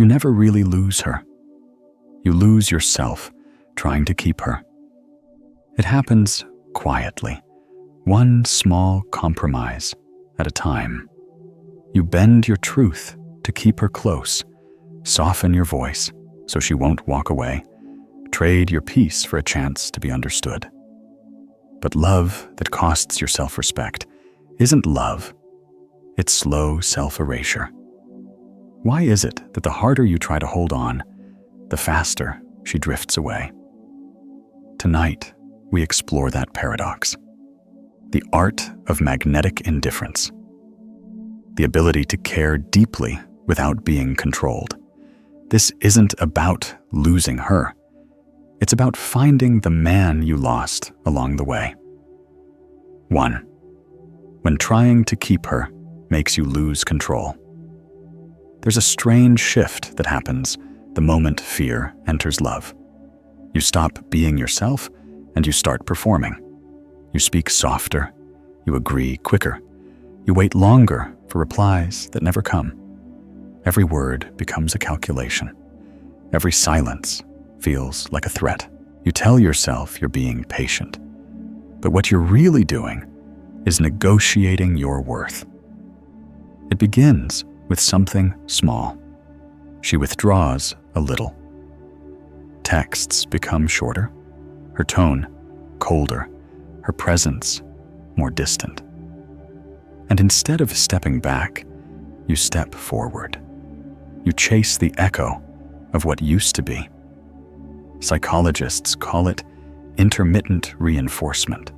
you never really lose her. You lose yourself trying to keep her. It happens quietly, one small compromise at a time. You bend your truth to keep her close, soften your voice so she won't walk away, trade your peace for a chance to be understood. But love that costs your self-respect isn't love. It's slow self-erasure. Why is it that the harder you try to hold on, the faster she drifts away? Tonight, we explore that paradox. The art of magnetic indifference. The ability to care deeply without being controlled. This isn't about losing her. It's about finding the man you lost along the way. 1. When trying to keep her makes you lose control. There's a strange shift that happens the moment fear enters love. You stop being yourself and you start performing. You speak softer, you agree quicker, you wait longer for replies that never come. Every word becomes a calculation. Every silence feels like a threat. You tell yourself you're being patient, but what you're really doing is negotiating your worth. It begins with something small. She withdraws a little. Texts become shorter, her tone colder, her presence more distant. And instead of stepping back, you step forward. You chase the echo of what used to be. Psychologists call it intermittent reinforcement,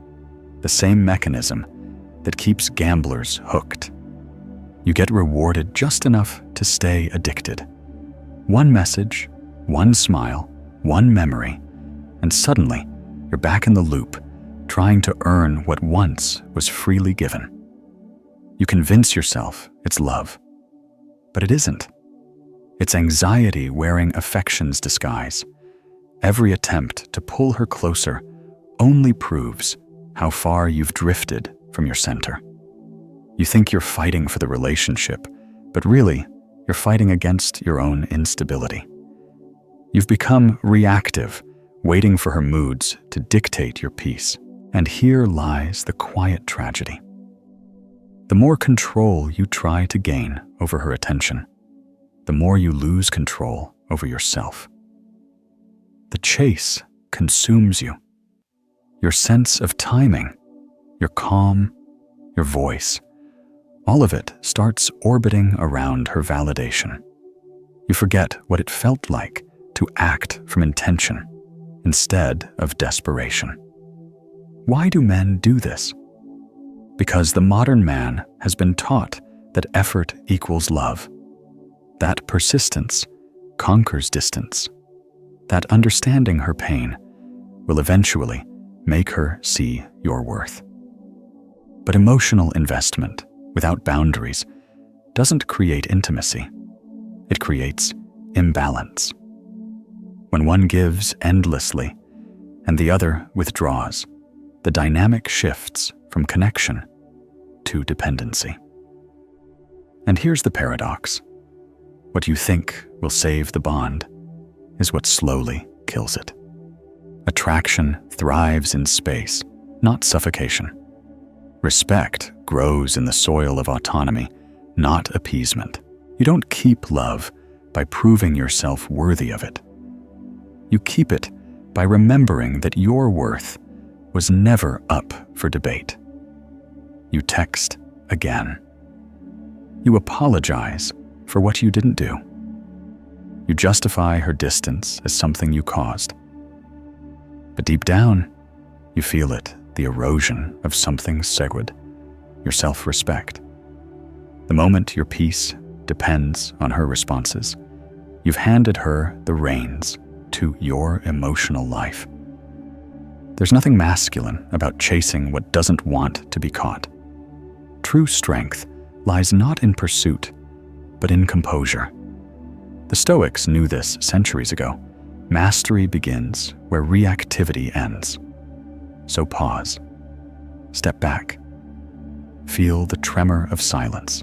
the same mechanism that keeps gamblers hooked. You get rewarded just enough to stay addicted. One message, one smile, one memory, and suddenly you're back in the loop, trying to earn what once was freely given. You convince yourself it's love, but it isn't. It's anxiety wearing affection's disguise. Every attempt to pull her closer only proves how far you've drifted from your center. You think you're fighting for the relationship, but really, you're fighting against your own instability. You've become reactive, waiting for her moods to dictate your peace. And here lies the quiet tragedy. The more control you try to gain over her attention, the more you lose control over yourself. The chase consumes you. Your sense of timing, your calm, your voice, all of it starts orbiting around her validation. You forget what it felt like to act from intention instead of desperation. Why do men do this? Because the modern man has been taught that effort equals love. That persistence conquers distance. That understanding her pain will eventually make her see your worth. But emotional investment without boundaries doesn't create intimacy. It creates imbalance. When one gives endlessly and the other withdraws, the dynamic shifts from connection to dependency. And here's the paradox. What you think will save the bond is what slowly kills it. Attraction thrives in space, not suffocation. Respect grows in the soil of autonomy, not appeasement. You don't keep love by proving yourself worthy of it. You keep it by remembering that your worth was never up for debate. You text again. You apologize for what you didn't do. You justify her distance as something you caused. But deep down, you feel it, the erosion of something sacred, your self-respect. The moment your peace depends on her responses, you've handed her the reins to your emotional life. There's nothing masculine about chasing what doesn't want to be caught. True strength lies not in pursuit, but in composure. The Stoics knew this centuries ago. Mastery begins where reactivity ends. So pause, step back, feel the tremor of silence,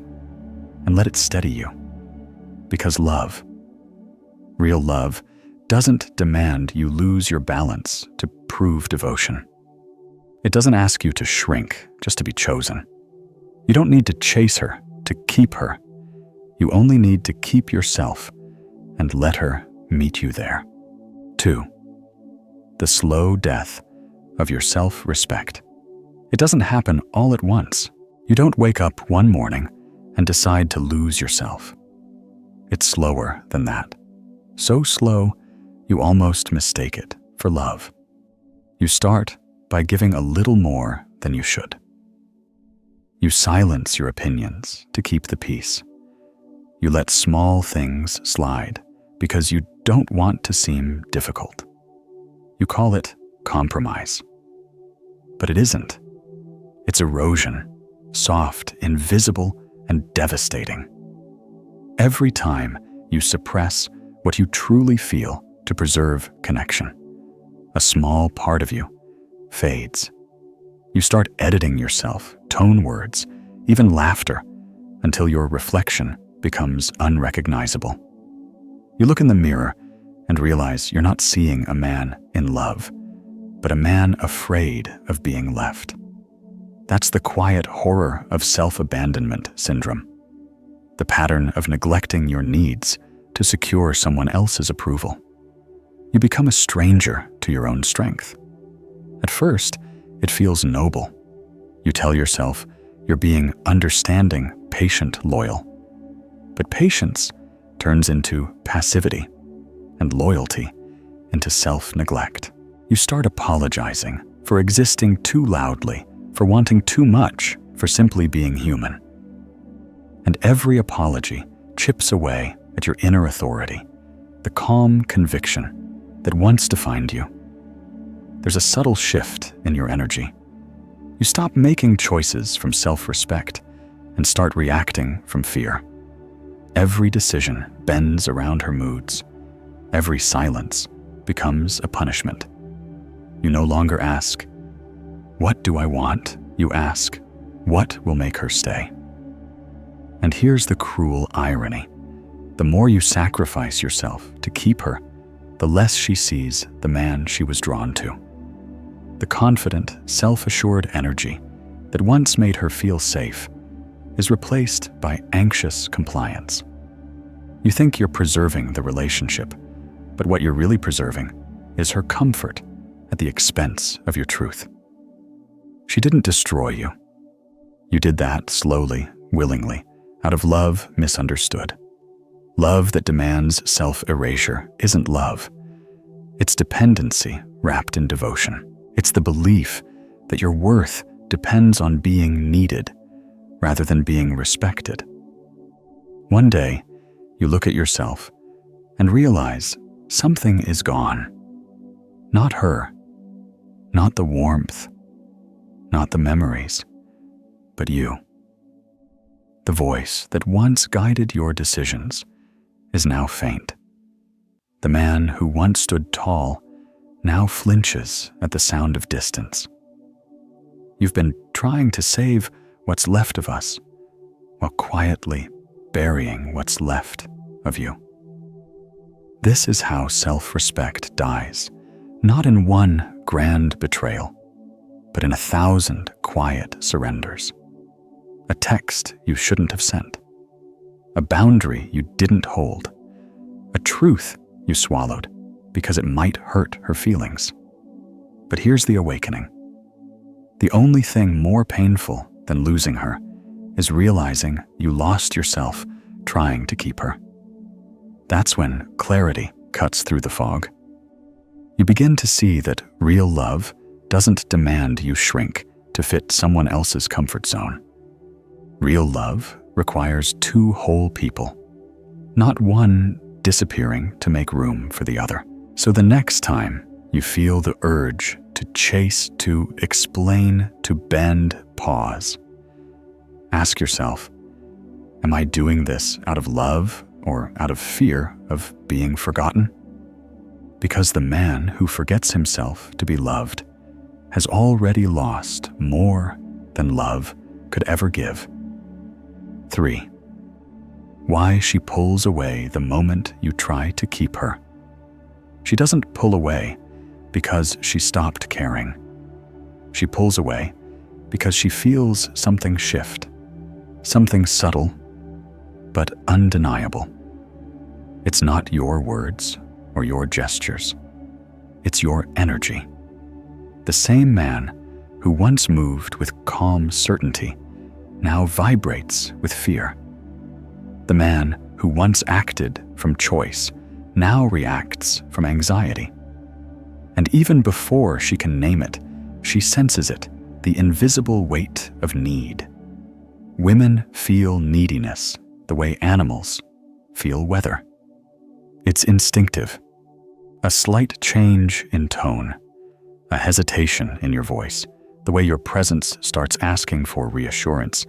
and let it steady you. Because love Real love doesn't demand you lose your balance to prove devotion. It doesn't ask you to shrink just to be chosen. You don't need to chase her to keep her. You only need to keep yourself and let her meet you there. 2. The slow death of your self-respect. It doesn't happen all at once. You don't wake up one morning and decide to lose yourself. It's slower than that. So slow, you almost mistake it for love. You start by giving a little more than you should. You silence your opinions to keep the peace. You let small things slide because you don't want to seem difficult. You call it compromise. But it isn't. It's erosion, soft, invisible, and devastating. Every time you suppress what you truly feel to preserve connection, a small part of you fades. You start editing yourself, tone words, even laughter, until your reflection becomes unrecognizable. You look in the mirror and realize you're not seeing a man in love, but a man afraid of being left. That's the quiet horror of self-abandonment syndrome, the pattern of neglecting your needs to secure someone else's approval. You become a stranger to your own strength. At first, it feels noble. You tell yourself you're being understanding, patient, loyal. But patience turns into passivity, and loyalty into self-neglect. You start apologizing for existing too loudly, for wanting too much, for simply being human. And every apology chips away at your inner authority, the calm conviction that once defined you. There's a subtle shift in your energy. You stop making choices from self-respect and start reacting from fear. Every decision bends around her moods. Every silence becomes a punishment. You no longer ask, "What do I want?" You ask, "What will make her stay?" And here's the cruel irony. The more you sacrifice yourself to keep her, the less she sees the man she was drawn to. The confident, self-assured energy that once made her feel safe is replaced by anxious compliance. You think you're preserving the relationship, but what you're really preserving is her comfort at the expense of your truth. She didn't destroy you. You did that slowly, willingly, out of love misunderstood. Love that demands self-erasure isn't love. It's dependency wrapped in devotion. It's the belief that your worth depends on being needed rather than being respected. One day, you look at yourself and realize something is gone. Not her, not the warmth, not the memories, but you. The voice that once guided your decisions is now faint. The man who once stood tall now flinches at the sound of distance. You've been trying to save what's left of us while quietly burying what's left of you. This is how self-respect dies, not in one grand betrayal, but in 1,000 quiet surrenders. A text you shouldn't have sent, a boundary you didn't hold, a truth you swallowed because it might hurt her feelings. But here's the awakening. The only thing more painful than losing her is realizing you lost yourself trying to keep her. That's when clarity cuts through the fog. You begin to see that real love doesn't demand you shrink to fit someone else's comfort zone. Real love requires two whole people, not one disappearing to make room for the other. So the next time you feel the urge to chase, to explain, to bend, pause. Ask yourself, am I doing this out of love or out of fear of being forgotten? Because the man who forgets himself to be loved has already lost more than love could ever give. 3. Why she pulls away the moment you try to keep her. She doesn't pull away because she stopped caring. She pulls away because she feels something shift, something subtle but undeniable. It's not your words or your gestures. It's your energy. The same man who once moved with calm certainty now vibrates with fear. The man who once acted from choice now reacts from anxiety. And even before she can name it, she senses it, the invisible weight of need. Women feel neediness the way animals feel weather. It's instinctive. A slight change in tone, a hesitation in your voice, the way your presence starts asking for reassurance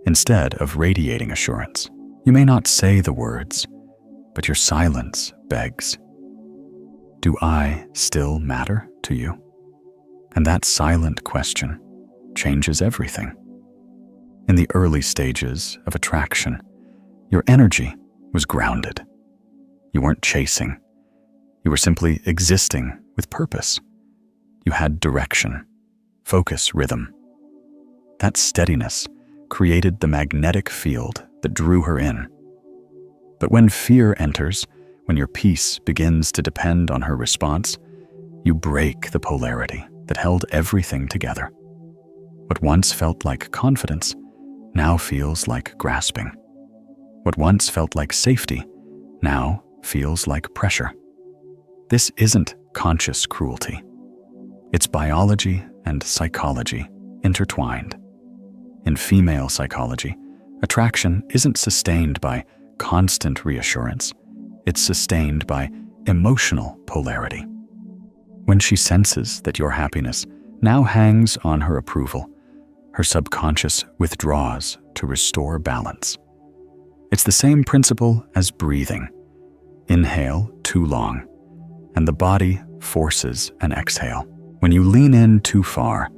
instead of radiating assurance. You may not say the words, but your silence begs. Do I still matter to you? And that silent question changes everything. In the early stages of attraction, your energy was grounded. You weren't chasing. You were simply existing with purpose. You had direction, focus, rhythm. That steadiness created the magnetic field that drew her in. But when fear enters, when your peace begins to depend on her response, you break the polarity that held everything together. What once felt like confidence now feels like grasping. What once felt like safety now feels like pressure. This isn't conscious cruelty. It's biology and psychology intertwined. In female psychology, attraction isn't sustained by constant reassurance. It's sustained by emotional polarity. When she senses that your happiness now hangs on her approval, her subconscious withdraws to restore balance. It's the same principle as breathing. Inhale too long, and the body forces an exhale. When you lean in too far,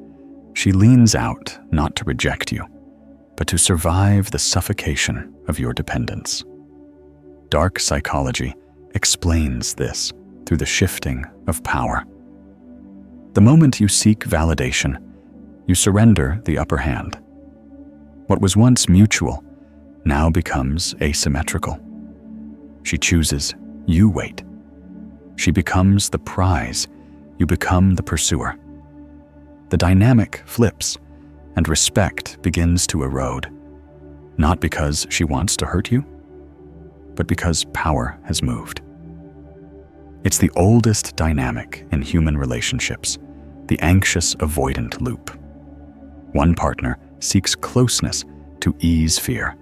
she leans out not to reject you, but to survive the suffocation of your dependence. Dark psychology explains this through the shifting of power. The moment you seek validation, you surrender the upper hand. What was once mutual now becomes asymmetrical. She chooses, you wait. She becomes the prize, you become the pursuer. The dynamic flips, and respect begins to erode, not because she wants to hurt you, but because power has moved. It's the oldest dynamic in human relationships, the anxious avoidant loop. One partner seeks closeness to ease fear.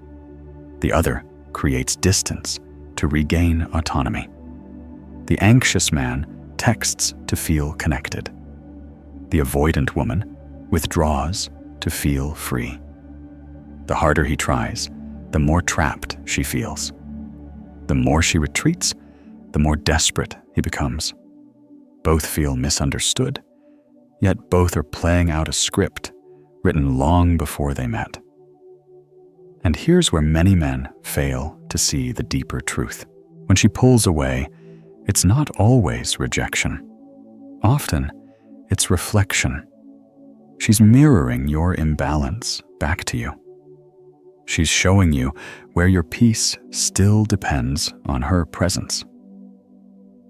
The other creates distance to regain autonomy. The anxious man texts to feel connected. The avoidant woman withdraws to feel free. The harder he tries, the more trapped she feels. The more she retreats, the more desperate he becomes. Both feel misunderstood, yet both are playing out a script written long before they met. And here's where many men fail to see the deeper truth. When she pulls away, it's not always rejection. Often, it's reflection. She's mirroring your imbalance back to you. She's showing you where your peace still depends on her presence.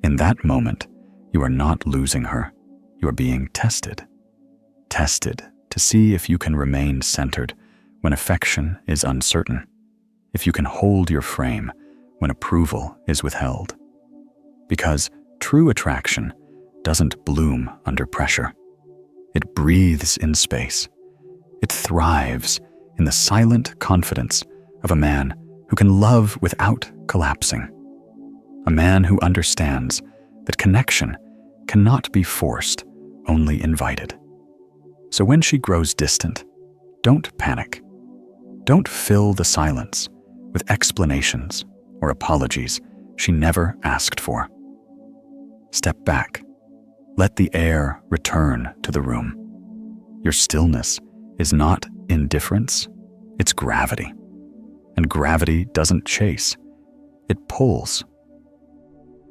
In that moment, you are not losing her. You are being tested. Tested to see if you can remain centered when affection is uncertain, if you can hold your frame when approval is withheld. Because true attraction doesn't bloom under pressure. It breathes in space. It thrives in the silent confidence of a man who can love without collapsing. A man who understands that connection cannot be forced, only invited. So when she grows distant, don't panic. Don't fill the silence with explanations or apologies she never asked for. Step back. Let the air return to the room. Your stillness is not indifference, it's gravity. and gravity doesn't chase, it pulls.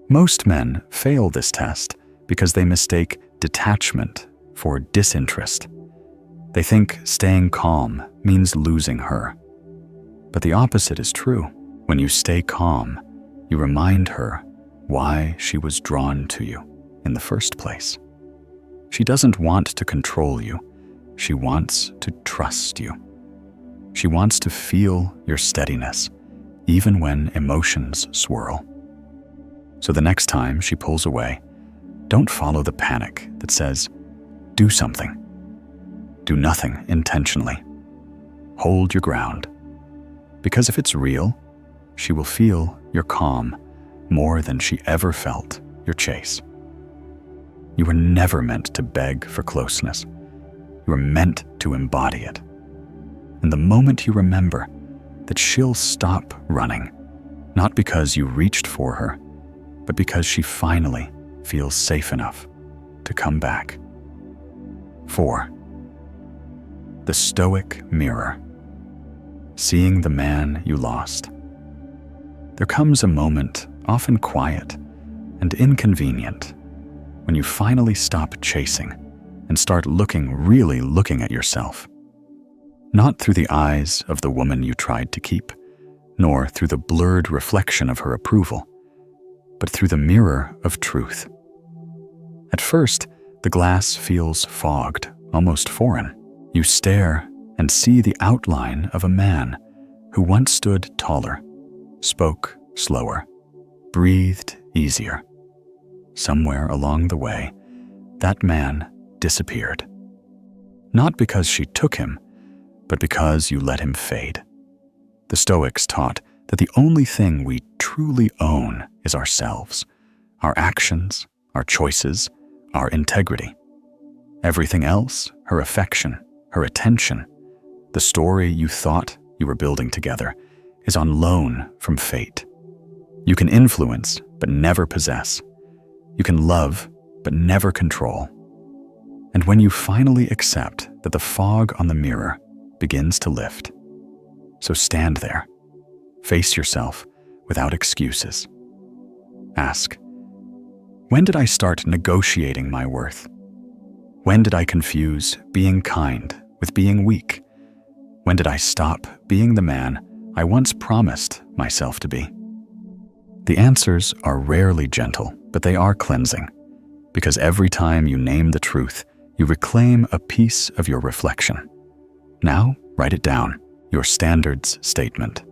Most men fail this test because they mistake detachment for disinterest. They think staying calm means losing her. But the opposite is true. When you stay calm, you remind her why she was drawn to you in the first place. She doesn't want to control you. She wants to trust you. She wants to feel your steadiness, even when emotions swirl. So the next time she pulls away, don't follow the panic that says, do something. Do nothing intentionally. Hold your ground. Because if it's real, she will feel your calm more than she ever felt your chase. You were never meant to beg for closeness. You were meant to embody it. And the moment you remember that she'll stop running, not because you reached for her, but because she finally feels safe enough to come back. 4. The Stoic mirror. Seeing the man you lost. There comes a moment, often quiet and inconvenient, when you finally stop chasing and start really looking at yourself. Not through the eyes of the woman you tried to keep, nor through the blurred reflection of her approval, but through the mirror of truth. At first, the glass feels fogged, almost foreign. You stare and see the outline of a man who once stood taller, spoke slower, breathed easier. Somewhere along the way, that man disappeared. Not because she took him, but because you let him fade. The Stoics taught that the only thing we truly own is ourselves, our actions, our choices, our integrity. Everything else, her affection, her attention, the story you thought you were building together, is on loan from fate. You can influence, but never possess. You can love, but never control. And when you finally accept that the fog on the mirror begins to lift, so stand there, face yourself without excuses. Ask, when did I start negotiating my worth? When did I confuse being kind with being weak? When did I stop being the man I once promised myself to be? The answers are rarely gentle, but they are cleansing, because every time you name the truth, you reclaim a piece of your reflection. Now, write it down, your standards statement.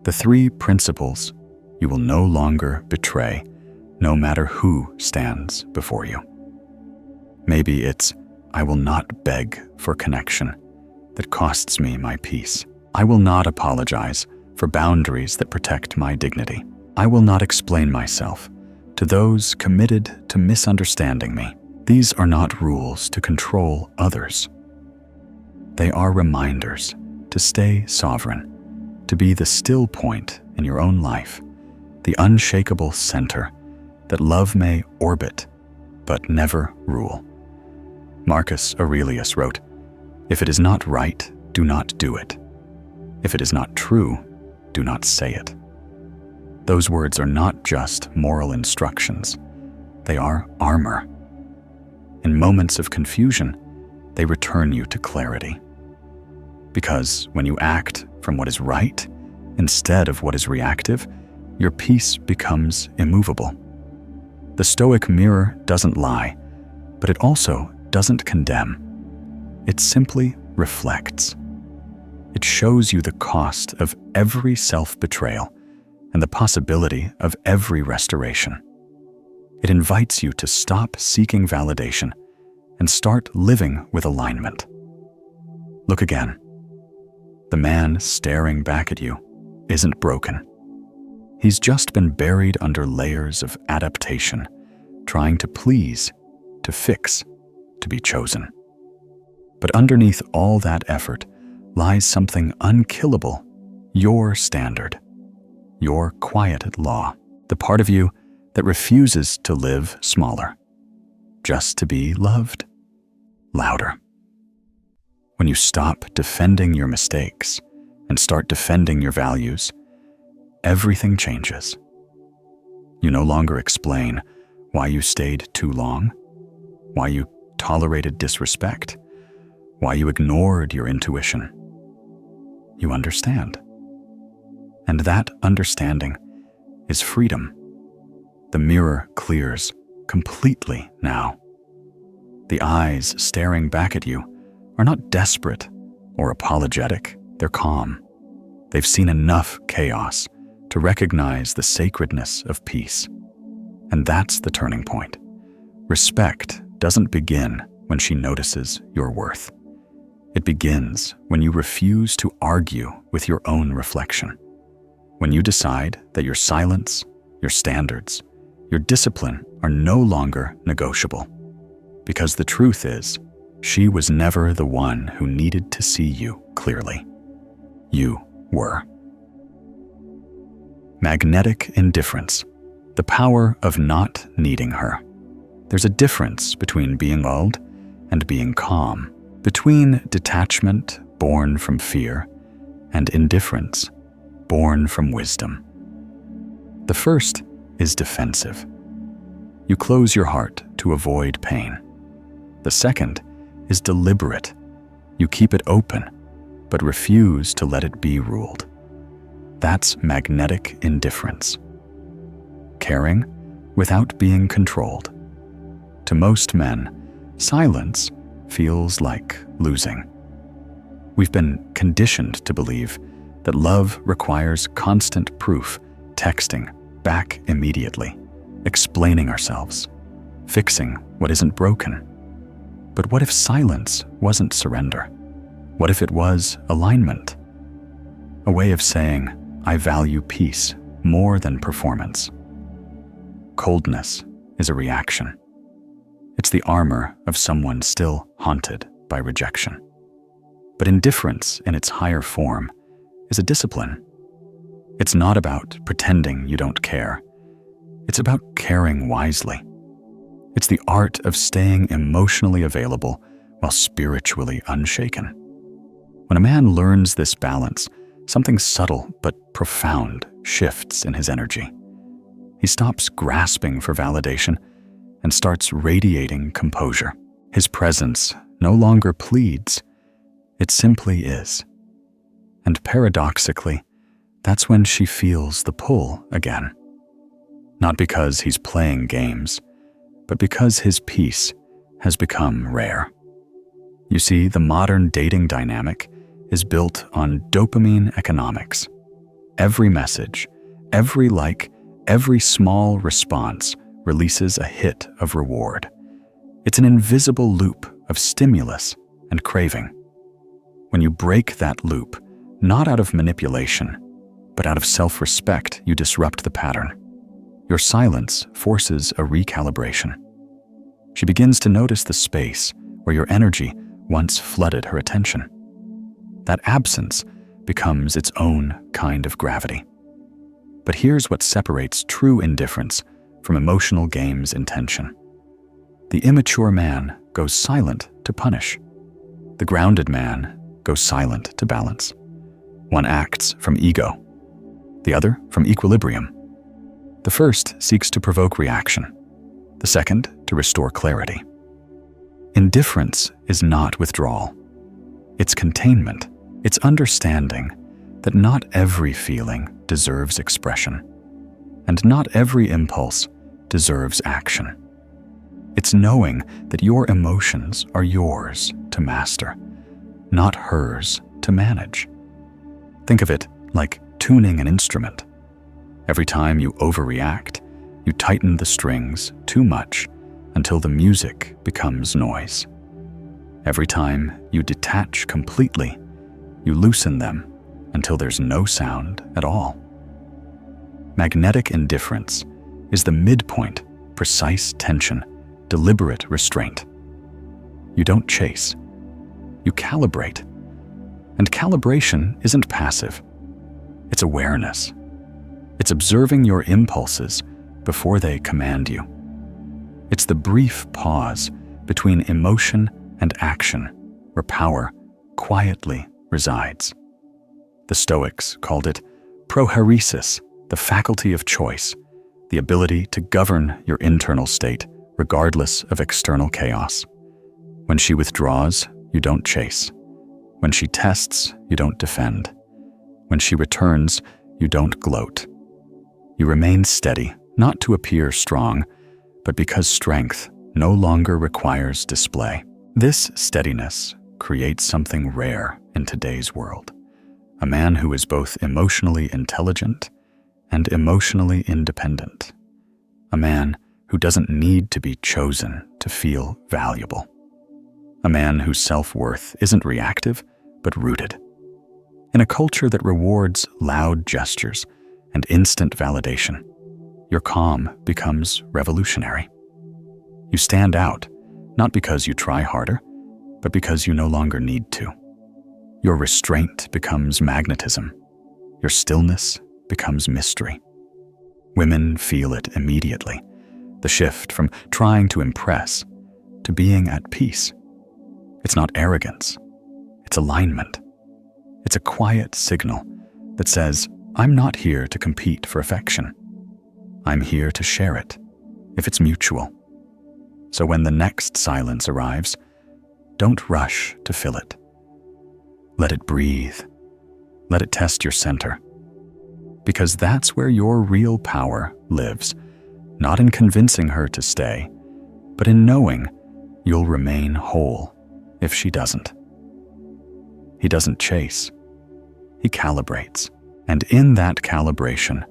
The 3 principles you will no longer betray, no matter who stands before you. Maybe it's, I will not beg for connection that costs me my peace. I will not apologize for boundaries that protect my dignity. I will not explain myself to those committed to misunderstanding me. These are not rules to control others. They are reminders to stay sovereign, to be the still point in your own life, the unshakable center that love may orbit but never rule. Marcus Aurelius wrote, "If it is not right, do not do it. If it is not true, do not say it." Those words are not just moral instructions. They are armor. In moments of confusion, they return you to clarity. Because when you act from what is right instead of what is reactive, your peace becomes immovable. The Stoic mirror doesn't lie, but it also doesn't condemn. It simply reflects. It shows you the cost of every self-betrayal and the possibility of every restoration. It invites you to stop seeking validation and start living with alignment. Look again. The man staring back at you isn't broken. He's just been buried under layers of adaptation, trying to please, to fix, to be chosen. But underneath all that effort lies something unkillable, your standard, your quiet law, the part of you that refuses to live smaller, just to be loved louder. When you stop defending your mistakes and start defending your values, everything changes. You no longer explain why you stayed too long, why you tolerated disrespect, why you ignored your intuition. You understand. And that understanding is freedom. The mirror clears completely now. The eyes staring back at you are not desperate or apologetic, they're calm. They've seen enough chaos to recognize the sacredness of peace. And that's the turning point. Respect doesn't begin when she notices your worth. It begins when you refuse to argue with your own reflection. When you decide that your silence, your standards, your discipline are no longer negotiable. Because the truth is, she was never the one who needed to see you clearly. You were. Magnetic indifference, the power of not needing her. There's a difference between being lulled and being calm, between detachment born from fear and indifference born from wisdom. The first is defensive. You close your heart to avoid pain. The second is deliberate. You keep it open, but refuse to let it be ruled. That's magnetic indifference. Caring without being controlled. To most men, silence feels like losing. We've been conditioned to believe that love requires constant proof, texting back immediately, explaining ourselves, fixing what isn't broken. But what if silence wasn't surrender? What if it was alignment? A way of saying, I value peace more than performance. Coldness is a reaction. It's the armor of someone still haunted by rejection. But indifference in its higher form is a discipline. It's not about pretending you don't care. It's about caring wisely. It's the art of staying emotionally available while spiritually unshaken. When a man learns this balance, something subtle but profound shifts in his energy. He stops grasping for validation and starts radiating composure. His presence no longer pleads, it simply is. And paradoxically, that's when she feels the pull again. Not because he's playing games, but because his peace has become rare. You see, the modern dating dynamic is built on dopamine economics. Every message, every like, every small response releases a hit of reward. It's an invisible loop of stimulus and craving. When you break that loop, not out of manipulation, but out of self-respect, you disrupt the pattern. Your silence forces a recalibration. She begins to notice the space where your energy once flooded her attention. That absence becomes its own kind of gravity. But here's what separates true indifference from emotional games intention. The immature man goes silent to punish. The grounded man goes silent to balance. One acts from ego, the other from equilibrium. The first seeks to provoke reaction, the second to restore clarity. Indifference is not withdrawal. It's containment. It's understanding that not every feeling deserves expression, and not every impulse deserves action. It's knowing that your emotions are yours to master, not hers to manage. Think of it like tuning an instrument. Every time you overreact, you tighten the strings too much until the music becomes noise. Every time you detach completely, you loosen them until there's no sound at all. Magnetic indifference is the midpoint, precise tension, deliberate restraint. You don't chase, you calibrate. And calibration isn't passive, it's awareness. It's observing your impulses before they command you. It's the brief pause between emotion and action where power quietly resides. The Stoics called it prohairesis, the faculty of choice, the ability to govern your internal state regardless of external chaos. When she withdraws, you don't chase. When she tests, you don't defend. When she returns, you don't gloat. You remain steady, not to appear strong, but because strength no longer requires display. This steadiness creates something rare in today's world. A man who is both emotionally intelligent and emotionally independent. A man who doesn't need to be chosen to feel valuable. A man whose self-worth isn't reactive, but rooted. In a culture that rewards loud gestures and instant validation, your calm becomes revolutionary. You stand out, not because you try harder, but because you no longer need to. Your restraint becomes magnetism. Your stillness becomes mystery. Women feel it immediately, the shift from trying to impress to being at peace. It's not arrogance, it's alignment. It's a quiet signal that says, I'm not here to compete for affection. I'm here to share it, if it's mutual. So when the next silence arrives, don't rush to fill it. Let it breathe. Let it test your center. Because that's where your real power lives, not in convincing her to stay, but in knowing you'll remain whole if she doesn't. He doesn't chase. He calibrates. And in that calibration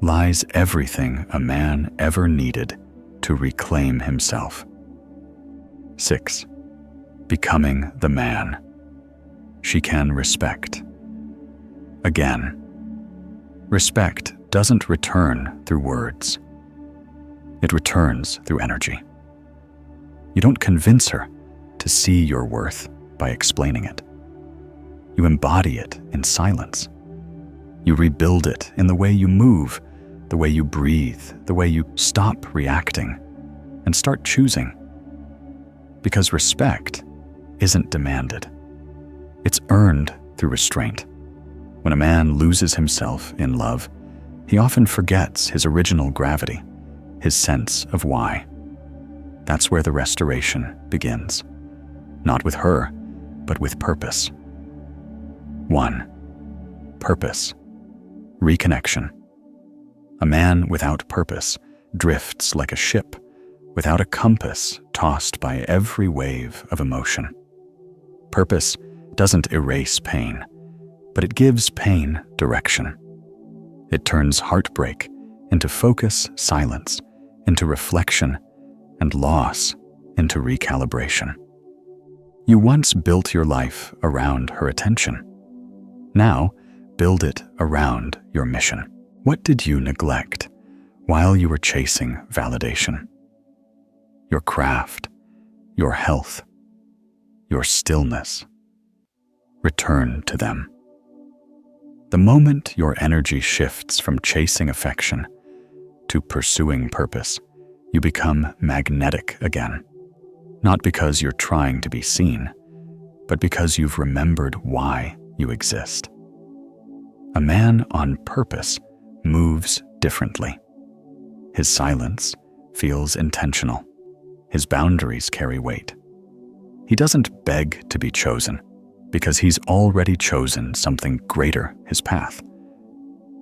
lies everything a man ever needed to reclaim himself. 6. Becoming the man she can respect. Again, respect doesn't return through words. It returns through energy. You don't convince her to see your worth by explaining it. You embody it in silence. You rebuild it in the way you move, the way you breathe, the way you stop reacting and start choosing. Because respect isn't demanded. It's earned through restraint. When a man loses himself in love, he often forgets his original gravity, his sense of why. That's where the restoration begins. Not with her, but with purpose. 1. Purpose. Reconnection. A man without purpose drifts like a ship, without a compass, tossed by every wave of emotion. Purpose doesn't erase pain, but it gives pain direction. It turns heartbreak into focus, silence, into reflection, and loss into recalibration. You once built your life around her attention. Now, build it around your mission. What did you neglect while you were chasing validation? Your craft, your health, your stillness. Return to them. The moment your energy shifts from chasing affection to pursuing purpose, you become magnetic again. Not because you're trying to be seen, but because you've remembered why you exist. A man on purpose moves differently. His silence feels intentional. His boundaries carry weight. He doesn't beg to be chosen, because he's already chosen something greater his path.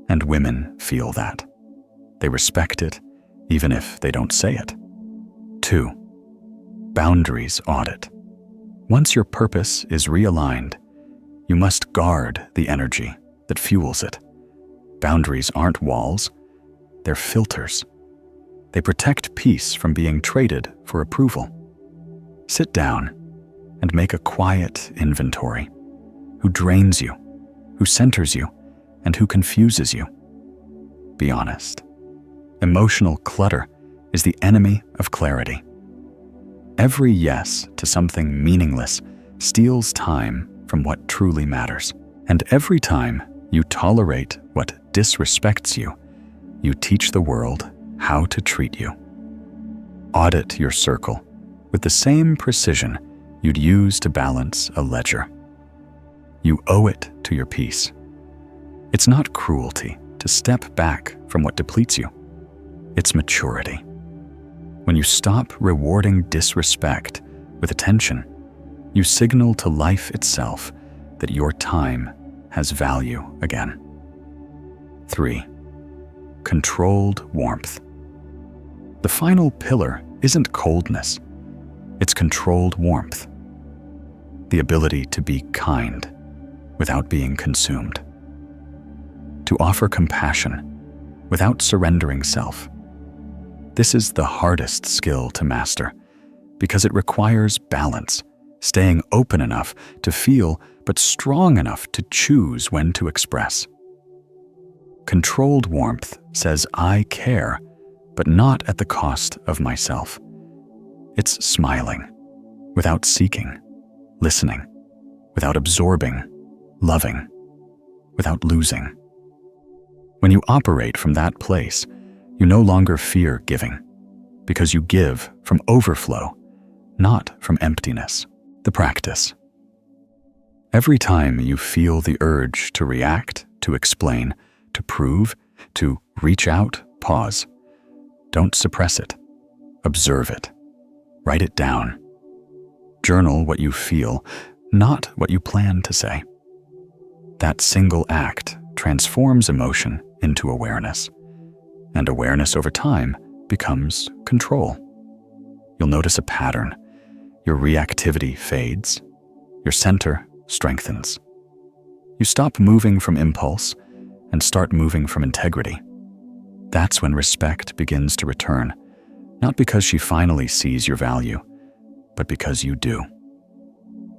And women feel that. They respect it, even if they don't say it. 2. Boundaries audit. Once your purpose is realigned, you must guard the energy that fuels it. Boundaries aren't walls, they're filters. They protect peace from being traded for approval. Sit down and make a quiet inventory. Who drains you, who centers you, and who confuses you? Be honest. Emotional clutter is the enemy of clarity. Every yes to something meaningless steals time from what truly matters. And every time you tolerate what disrespects you, you teach the world how to treat you. Audit your circle with the same precision you'd use to balance a ledger. You owe it to your peace, It's not cruelty to step back from what depletes you. It's maturity. When you stop rewarding disrespect with attention, you signal to life itself that your time has value again. 3. Controlled warmth. The final pillar isn't coldness, it's controlled warmth. The ability to be kind without being consumed. To offer compassion without surrendering self. This is the hardest skill to master because it requires balance, staying open enough to feel but strong enough to choose when to express. Controlled warmth says I care, but not at the cost of myself. It's smiling without seeking, listening without absorbing, loving without losing. When you operate from that place, you no longer fear giving, because you give from overflow, not from emptiness. The practice. Every time you feel the urge to react, to explain, to prove, to reach out, pause. Don't suppress it. Observe it. Write it down. Journal what you feel, not what you plan to say. That single act transforms emotion into awareness, and awareness over time becomes control. You'll notice a pattern. Your reactivity fades. Your center strengthens. You stop moving from impulse and start moving from integrity. That's when respect begins to return, not because she finally sees your value, but because you do.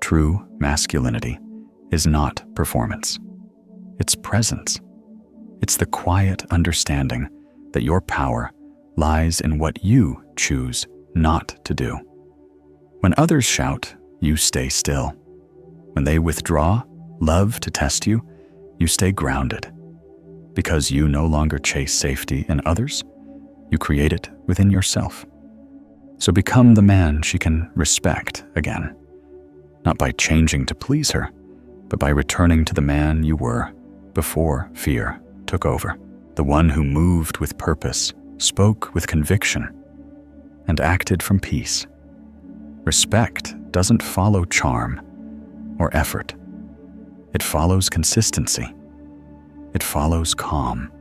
True masculinity is not performance. It's presence. It's the quiet understanding that your power lies in what you choose not to do. When others shout, you stay still. When they withdraw, love to test you, you stay grounded. Because you no longer chase safety in others, you create it within yourself. So become the man she can respect again, not by changing to please her, but by returning to the man you were before fear took over, the one who moved with purpose, spoke with conviction, and acted from peace. Respect doesn't follow charm or effort. It follows consistency. It follows calm.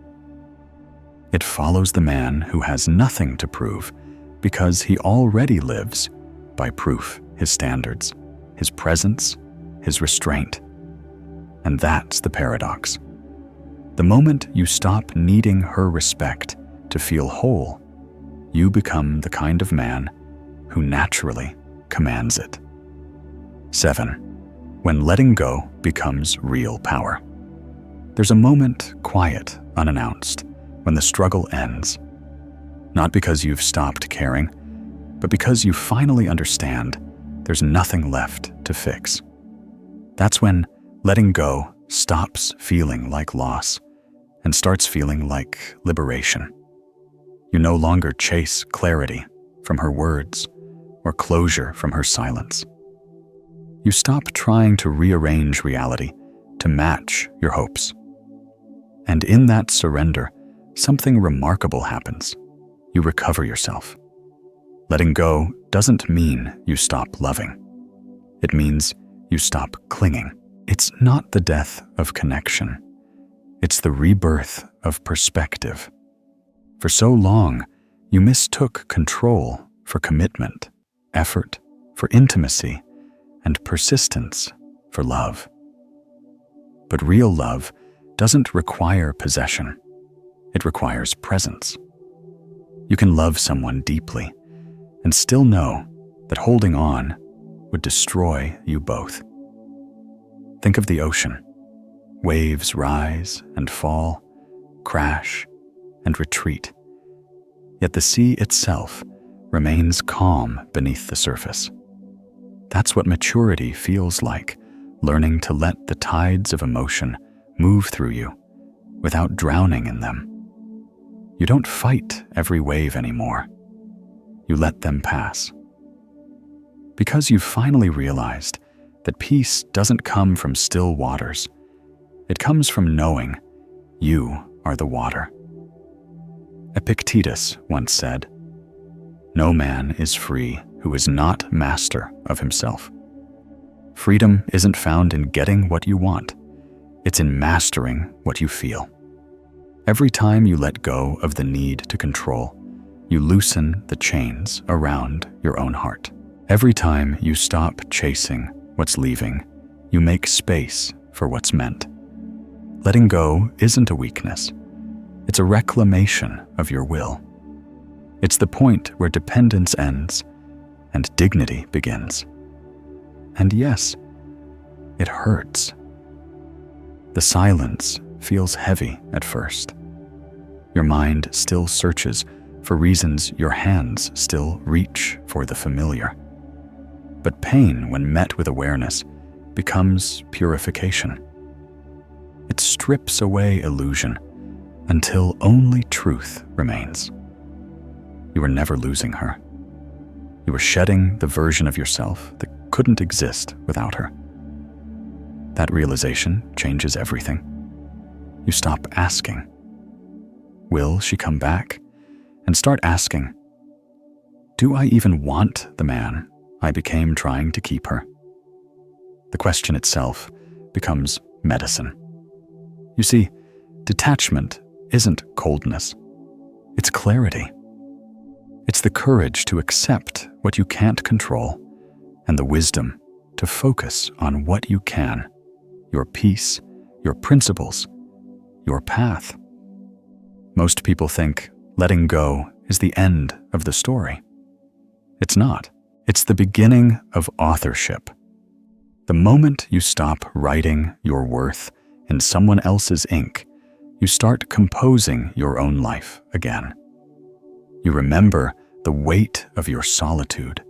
It follows the man who has nothing to prove because he already lives by proof, his standards, his presence, his restraint. And that's the paradox. The moment you stop needing her respect to feel whole, you become the kind of man who naturally commands it. 7. When letting go becomes real power. There's a moment quiet, unannounced, when the struggle ends. Not because you've stopped caring, but because you finally understand there's nothing left to fix. That's when letting go stops feeling like loss and starts feeling like liberation. You no longer chase clarity from her words or closure from her silence. You stop trying to rearrange reality to match your hopes. And in that surrender, something remarkable happens. You recover yourself. Letting go doesn't mean you stop loving. It means you stop clinging. It's not the death of connection. It's the rebirth of perspective. For so long, you mistook control for commitment, effort for intimacy, and persistence for love. But real love doesn't require possession. It requires presence. You can love someone deeply and still know that holding on would destroy you both. Think of the ocean. Waves rise and fall, crash and retreat. Yet the sea itself remains calm beneath the surface. That's what maturity feels like, learning to let the tides of emotion move through you without drowning in them. You don't fight every wave anymore. You let them pass. Because you've finally realized that peace doesn't come from still waters. It comes from knowing You are the water. Epictetus once said, "No man is free who is not master of himself." Freedom isn't found in getting what you want. It's in mastering what you feel. Every time you let go of the need to control, you loosen the chains around your own heart. Every time you stop chasing what's leaving, you make space for what's meant. Letting go isn't a weakness. It's a reclamation of your will. It's the point where dependence ends and dignity begins. And yes, it hurts. The silence feels heavy at first. Your mind still searches for reasons your hands still reach for the familiar. But pain, when met with awareness, becomes purification. It strips away illusion until only truth remains. You were never losing her. You were shedding the version of yourself that couldn't exist without her. That realization changes everything. You stop asking, "Will she come back?" and start asking, "Do I even want the man I became trying to keep her?" The question itself becomes medicine. You see, detachment isn't coldness. It's clarity. It's the courage to accept what you can't control and the wisdom to focus on what you can, your peace, your principles, your path. Most people think letting go is the end of the story. It's not. It's the beginning of authorship. The moment you stop writing your worth in someone else's ink, you start composing your own life again. You remember the weight of your solitude,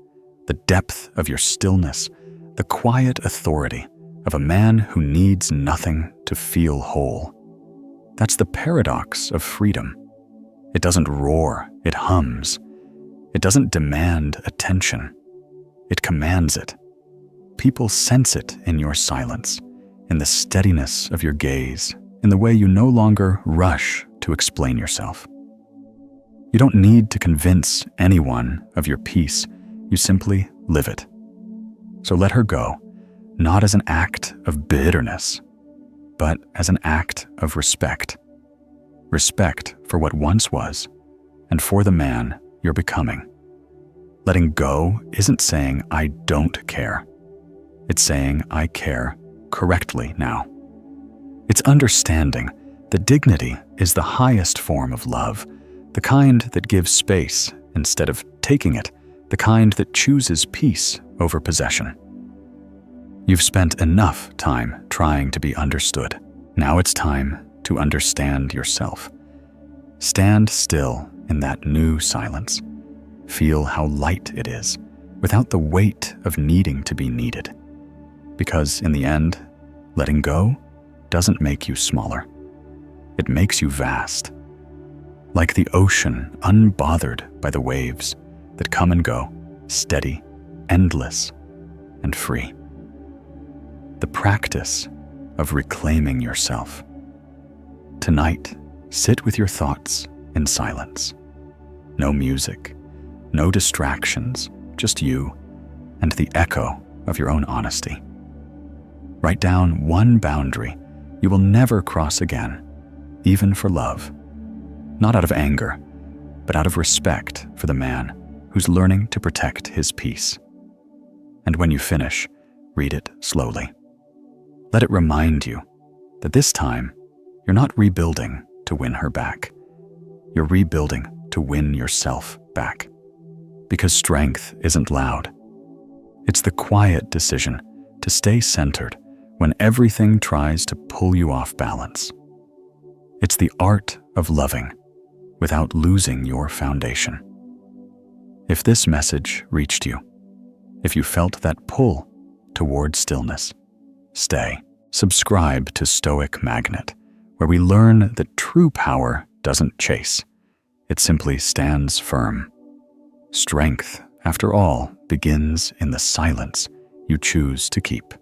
the depth of your stillness, the quiet authority of a man who needs nothing to feel whole. That's the paradox of freedom. It doesn't roar, it hums. It doesn't demand attention. It commands it. People sense it in your silence, in the steadiness of your gaze, in the way you no longer rush to explain yourself. You don't need to convince anyone of your peace. You simply live it. So let her go, not as an act of bitterness, but as an act of respect. Respect for what once was, and for the man you're becoming. Letting go isn't saying I don't care. It's saying I care correctly now. It's understanding that dignity is the highest form of love, the kind that gives space instead of taking it, the kind that chooses peace over possession. You've spent enough time trying to be understood. Now it's time to understand yourself. Stand still in that new silence. Feel how light it is, without the weight of needing to be needed. Because in the end, letting go doesn't make you smaller. It makes you vast. Like the ocean unbothered by the waves that come and go, steady, endless, and free. The practice of reclaiming yourself. Tonight, sit with your thoughts in silence. No music, no distractions, just you and the echo of your own honesty. Write down one boundary you will never cross again, even for love. Not out of anger, but out of respect for the man who's learning to protect his peace. And when you finish, read it slowly. Let it remind you that this time, you're not rebuilding to win her back. You're rebuilding to win yourself back. Because strength isn't loud. It's the quiet decision to stay centered when everything tries to pull you off balance. It's the art of loving without losing your foundation. If this message reached you, if you felt that pull toward stillness, stay. Subscribe to Stoic Magnet, where we learn that true power doesn't chase. It simply stands firm. Strength, after all, begins in the silence you choose to keep.